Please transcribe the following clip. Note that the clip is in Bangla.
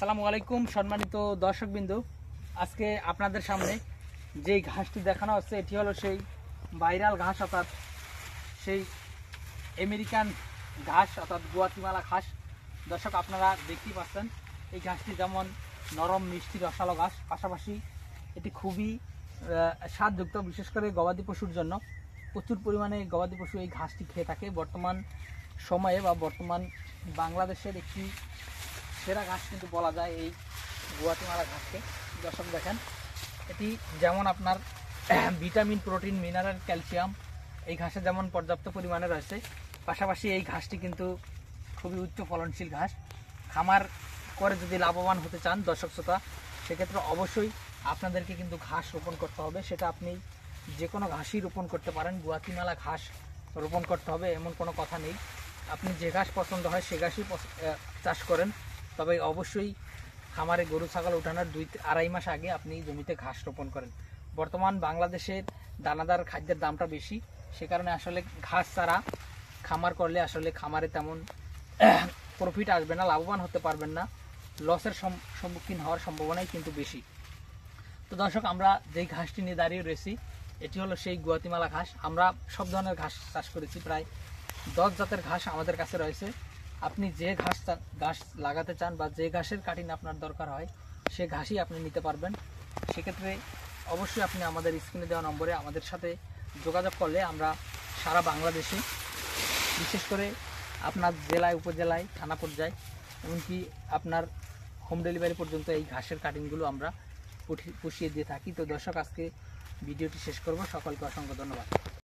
আসসালামু আলাইকুম সম্মানিত দর্শকবৃন্দ, আজকে আপনাদের সামনে যেই ঘাসটি দেখানো হচ্ছে এটি হলো সেই ভাইরাল ঘাস অর্থাৎ সেই আমেরিকান ঘাস অর্থাৎ গুয়াতিমালা ঘাস। দর্শক আপনারা দেখতেই পাচ্ছেন এই ঘাসটি যেমন নরম মিষ্টি রসালো ঘাস, পাশাপাশি এটি খুবই স্বাদযুক্ত, বিশেষ করে গবাদি পশুর জন্য প্রচুর পরিমাণে গবাদি পশু এই ঘাসটি খেয়ে থাকে। বর্তমান সময়ে বা বর্তমান বাংলাদেশের একটি সেরা ঘাস কিন্তু বলা যায় এই গুয়াতিমালা ঘাসকে। দর্শক দেখেন, এটি যেমন আপনার ভিটামিন, প্রোটিন, মিনারেল, ক্যালসিয়াম এই ঘাসে যেমন পর্যাপ্ত পরিমাণে রয়েছে, পাশাপাশি এই ঘাসটি কিন্তু খুবই উচ্চ ফলনশীল ঘাস। খামার করে যদি লাভবান হতে চান দর্শক শ্রোতা, সেক্ষেত্রে অবশ্যই আপনাদেরকে কিন্তু ঘাস রোপণ করতে হবে। সেটা আপনি যে কোনো ঘাসই রোপণ করতে পারেন, গুয়াতিমালা ঘাস রোপণ করতে হবে এমন কোনো কথা নেই। আপনি যে ঘাস পছন্দ হয় সে ঘাসই চাষ করেন, তবে অবশ্যই খামারে গরু ছাগল ওঠানোর 2-2.5 মাস আগে আপনি জমিতে ঘাস রোপণ করেন। বর্তমান বাংলাদেশের দানাদার খাদ্যের দামটা বেশি, সে কারণে আসলে ঘাস ছাড়া খামার করলে আসলে খামারে তেমন প্রফিট আসবে না, লাভবান হতে পারবেন না, লসের সম্মুখীন হওয়ার সম্ভাবনাই কিন্তু বেশি। তো দর্শক, আমরা যেই ঘাসটি নিয়ে দাঁড়িয়ে রয়েছি এটি হলো সেই গুয়াতিমালা ঘাস। আমরা সব ধরনের ঘাস চাষ করেছি, প্রায় 10 জাতের ঘাস আমাদের কাছে রয়েছে। আপনি যে ঘাস লাগাতে চান বা যে ঘাসের কাটিং আপনার দরকার হয় সে ঘাসই আপনি নিতে পারবেন। সেক্ষেত্রে অবশ্যই আপনি আমাদের স্ক্রিনে দেওয়া নম্বরে আমাদের সাথে যোগাযোগ করলে আমরা সারা বাংলাদেশে, বিশেষ করে আপনার জেলায়, উপজেলায়, থানা পর্যায়ে, এমনকি আপনার হোম ডেলিভারি পর্যন্ত এই ঘাসের কাটিংগুলো আমরা পুষিয়ে দিয়ে থাকি। তো দর্শক, আজকে ভিডিওটি শেষ করব। সকলকে অসংখ্য ধন্যবাদ।